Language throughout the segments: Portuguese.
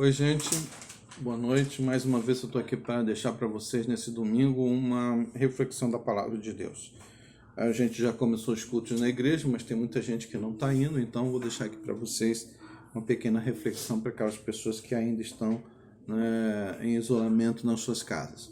Oi, gente, boa noite. Mais uma vez eu estou aqui para deixar para vocês nesse domingo uma reflexão da palavra de Deus. A gente já começou os cultos na igreja, mas tem muita gente que não está indo, então eu vou deixar aqui para vocês uma pequena reflexão para aquelas pessoas que ainda estão em isolamento nas suas casas.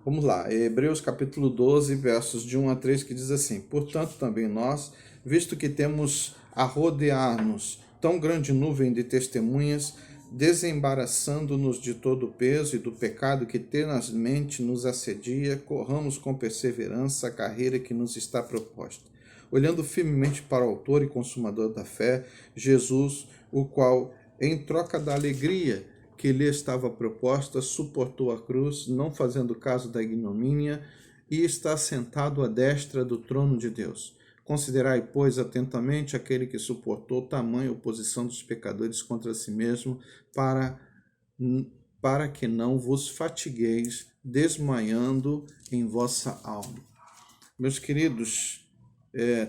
Vamos lá, Hebreus capítulo 12, versos de 1 a 3, que diz assim: Portanto, também nós, visto que temos a rodear-nos tão grande nuvem de testemunhas, desembaraçando-nos de todo o peso e do pecado que tenazmente nos assedia, corramos com perseverança a carreira que nos está proposta, olhando firmemente para o autor e consumador da fé, Jesus, o qual, em troca da alegria que lhe estava proposta, suportou a cruz, não fazendo caso da ignomínia, e está sentado à destra do trono de Deus. Considerai, pois, atentamente aquele que suportou tamanha oposição dos pecadores contra si mesmo, para que não vos fatigueis, desmaiando em vossa alma. Meus queridos,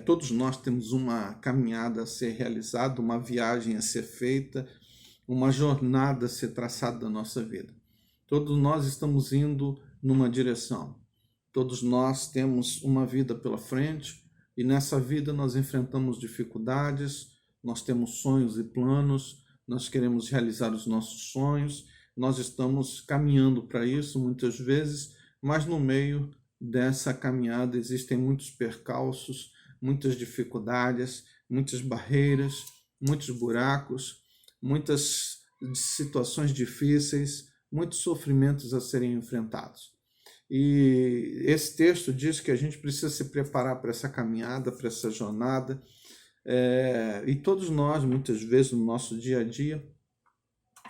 todos nós temos uma caminhada a ser realizada, uma viagem a ser feita, uma jornada a ser traçada da nossa vida. Todos nós estamos indo numa direção. Todos nós temos uma vida pela frente e nessa vida nós enfrentamos dificuldades, nós temos sonhos e planos, nós queremos realizar os nossos sonhos, nós estamos caminhando para isso muitas vezes, mas no meio dessa caminhada existem muitos percalços, muitas dificuldades, muitas barreiras, muitos buracos, muitas situações difíceis, muitos sofrimentos a serem enfrentados. E esse texto diz que a gente precisa se preparar para essa caminhada, para essa jornada, e todos nós, muitas vezes, no nosso dia a dia,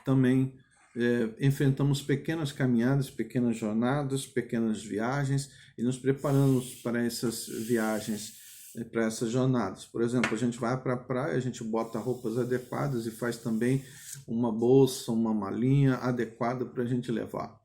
também enfrentamos pequenas caminhadas, pequenas jornadas, pequenas viagens, e nos preparamos para essas viagens, para essas jornadas. Por exemplo, a gente vai para a praia, a gente bota roupas adequadas e faz também uma bolsa, uma malinha adequada para a gente levar.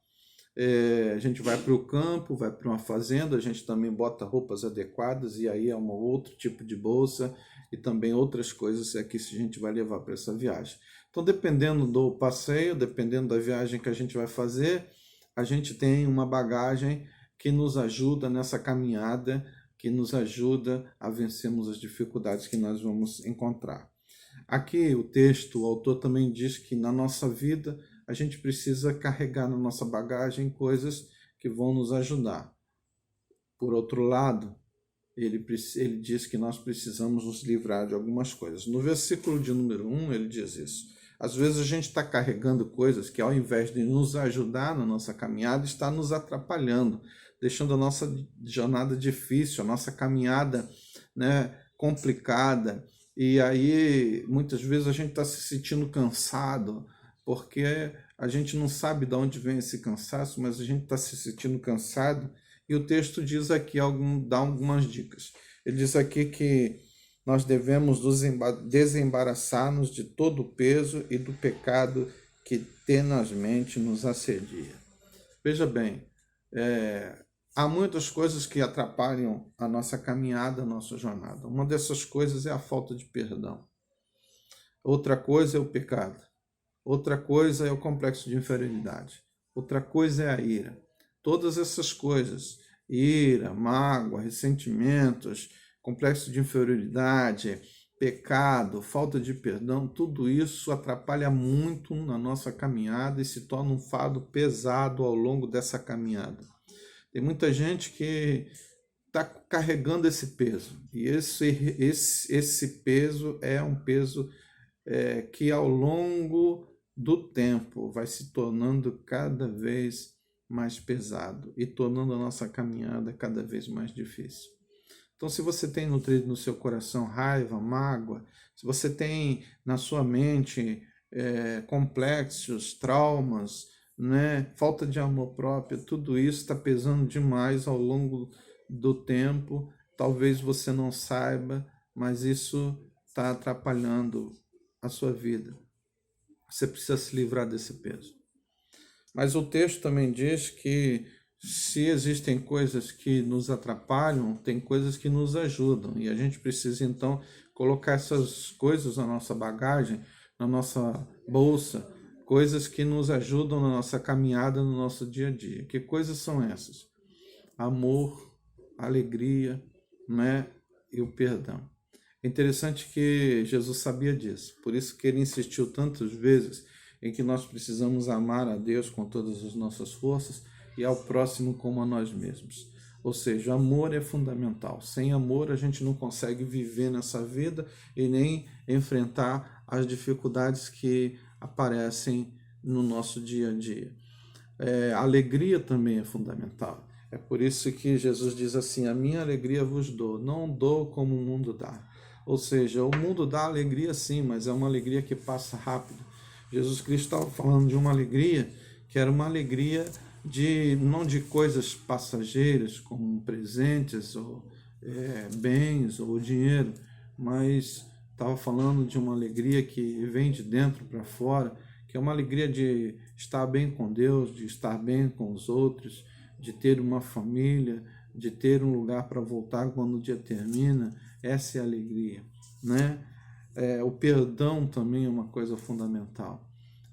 A gente vai para o campo, vai para uma fazenda, a gente também bota roupas adequadas e aí é um outro tipo de bolsa e também outras coisas que a gente vai levar para essa viagem. Então, dependendo do passeio, dependendo da viagem que a gente vai fazer, a gente tem uma bagagem que nos ajuda nessa caminhada, que nos ajuda a vencermos as dificuldades que nós vamos encontrar. Aqui o texto, o autor também diz que na nossa vida a gente precisa carregar na nossa bagagem coisas que vão nos ajudar. Por outro lado, ele diz que nós precisamos nos livrar de algumas coisas. No versículo de número 1, ele diz isso. Às vezes a gente está carregando coisas que, ao invés de nos ajudar na nossa caminhada, está nos atrapalhando, deixando a nossa jornada difícil, a nossa caminhada, complicada. E aí, muitas vezes, a gente está se sentindo cansado, porque a gente não sabe de onde vem esse cansaço, mas a gente está se sentindo cansado. E o texto diz aqui, dá algumas dicas. Ele diz aqui que nós devemos desembaraçar-nos de todo o peso e do pecado que tenazmente nos assedia. Veja bem, há muitas coisas que atrapalham a nossa caminhada, a nossa jornada. Uma dessas coisas é a falta de perdão. Outra coisa é o pecado. Outra coisa é o complexo de inferioridade. Outra coisa é a ira. Todas essas coisas, ira, mágoa, ressentimentos, complexo de inferioridade, pecado, falta de perdão, tudo isso atrapalha muito na nossa caminhada e se torna um fardo pesado ao longo dessa caminhada. Tem muita gente que está carregando esse peso. E esse peso é um peso que ao longo do tempo vai se tornando cada vez mais pesado e tornando a nossa caminhada cada vez mais difícil. Então, se você tem nutrido no seu coração raiva, mágoa, se você tem na sua mente complexos, traumas, falta de amor próprio, tudo isso está pesando demais ao longo do tempo. Talvez você não saiba, mas isso está atrapalhando a sua vida. Você precisa se livrar desse peso. Mas o texto também diz que se existem coisas que nos atrapalham, tem coisas que nos ajudam. E a gente precisa, então, colocar essas coisas na nossa bagagem, na nossa bolsa, coisas que nos ajudam na nossa caminhada, no nosso dia a dia. Que coisas são essas? Amor, alegria, né? E o perdão. É interessante que Jesus sabia disso, por isso que ele insistiu tantas vezes em que nós precisamos amar a Deus com todas as nossas forças e ao próximo como a nós mesmos. Ou seja, amor é fundamental. Sem amor a gente não consegue viver nessa vida e nem enfrentar as dificuldades que aparecem no nosso dia a dia. A alegria também é fundamental. É por isso que Jesus diz assim: a minha alegria vos dou, não dou como o mundo dá. Ou seja, o mundo dá alegria sim, mas é uma alegria que passa rápido. Jesus Cristo estava falando de uma alegria que era uma alegria não de coisas passageiras, como presentes, ou bens, ou dinheiro, mas estava falando de uma alegria que vem de dentro para fora, que é uma alegria de estar bem com Deus, de estar bem com os outros, de ter uma família, de ter um lugar para voltar quando o dia termina. Essa é a alegria, né? O perdão também é uma coisa fundamental.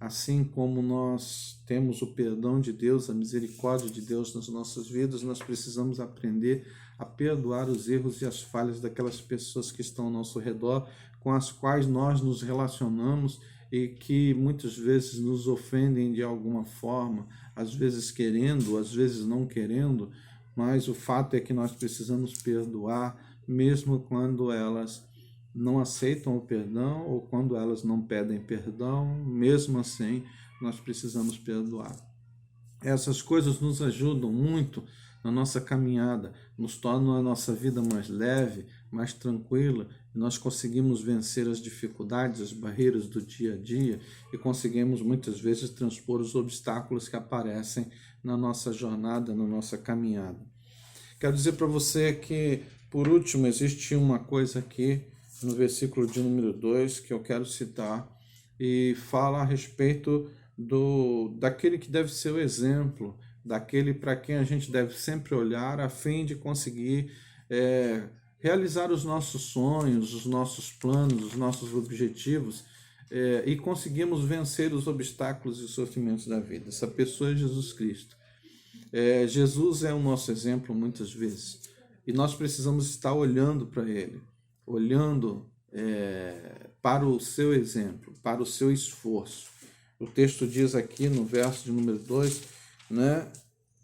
Assim como nós temos o perdão de Deus, a misericórdia de Deus nas nossas vidas, nós precisamos aprender a perdoar os erros e as falhas daquelas pessoas que estão ao nosso redor, com as quais nós nos relacionamos e que muitas vezes nos ofendem de alguma forma, às vezes querendo, às vezes não querendo, mas o fato é que nós precisamos perdoar, mesmo quando elas não aceitam o perdão ou quando elas não pedem perdão, mesmo assim nós precisamos perdoar. Essas coisas nos ajudam muito na nossa caminhada, nos tornam a nossa vida mais leve, mais tranquila, e nós conseguimos vencer as dificuldades, as barreiras do dia a dia e conseguimos muitas vezes transpor os obstáculos que aparecem na nossa jornada, na nossa caminhada. Quero dizer para você que, por último, existe uma coisa aqui no versículo de número 2 que eu quero citar e fala a respeito daquele que deve ser o exemplo, daquele para quem a gente deve sempre olhar a fim de conseguir realizar os nossos sonhos, os nossos planos, os nossos objetivos e conseguirmos vencer os obstáculos e os sofrimentos da vida. Essa pessoa é Jesus Cristo. Jesus é o nosso exemplo muitas vezes e nós precisamos estar olhando para ele, olhando para o seu exemplo, para o seu esforço. O texto diz aqui no verso de número 2, né?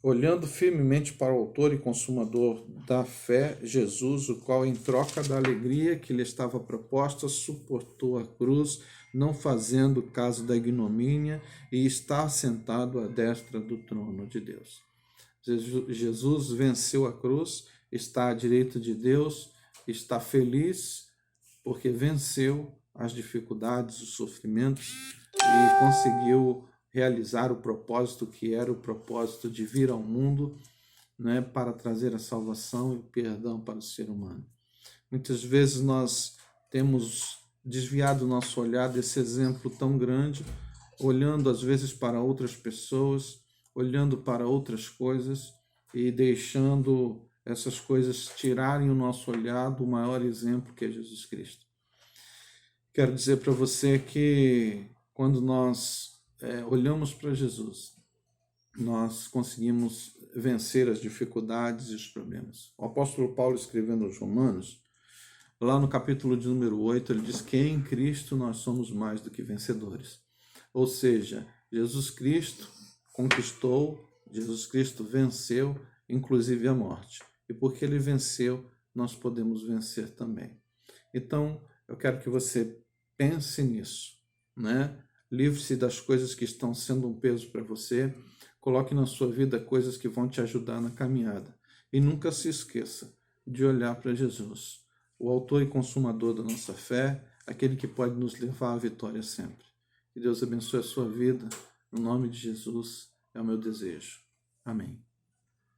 Olhando firmemente para o autor e consumador da fé, Jesus, o qual em troca da alegria que lhe estava proposta, suportou a cruz, não fazendo caso da ignomínia, e está sentado à destra do trono de Deus. Jesus venceu a cruz, está à direita de Deus, está feliz porque venceu as dificuldades, os sofrimentos e conseguiu realizar o propósito que era o propósito de vir ao mundo, né, para trazer a salvação e o perdão para o ser humano. Muitas vezes nós temos desviado o nosso olhar desse exemplo tão grande, olhando às vezes para outras pessoas, olhando para outras coisas e deixando essas coisas tirarem o nosso olhar do maior exemplo que é Jesus Cristo. Quero dizer para você que quando nós olhamos para Jesus, nós conseguimos vencer as dificuldades e os problemas. O apóstolo Paulo, escrevendo aos Romanos, lá no capítulo de número 8, ele diz que em Cristo nós somos mais do que vencedores. Ou seja, Jesus Cristo conquistou, Jesus Cristo venceu, inclusive a morte. E porque ele venceu, nós podemos vencer também. Então, eu quero que você pense nisso, né? Livre-se das coisas que estão sendo um peso para você, coloque na sua vida coisas que vão te ajudar na caminhada. E nunca se esqueça de olhar para Jesus, o autor e consumador da nossa fé, aquele que pode nos levar à vitória sempre. Que Deus abençoe a sua vida, no nome de Jesus é o meu desejo. Amém.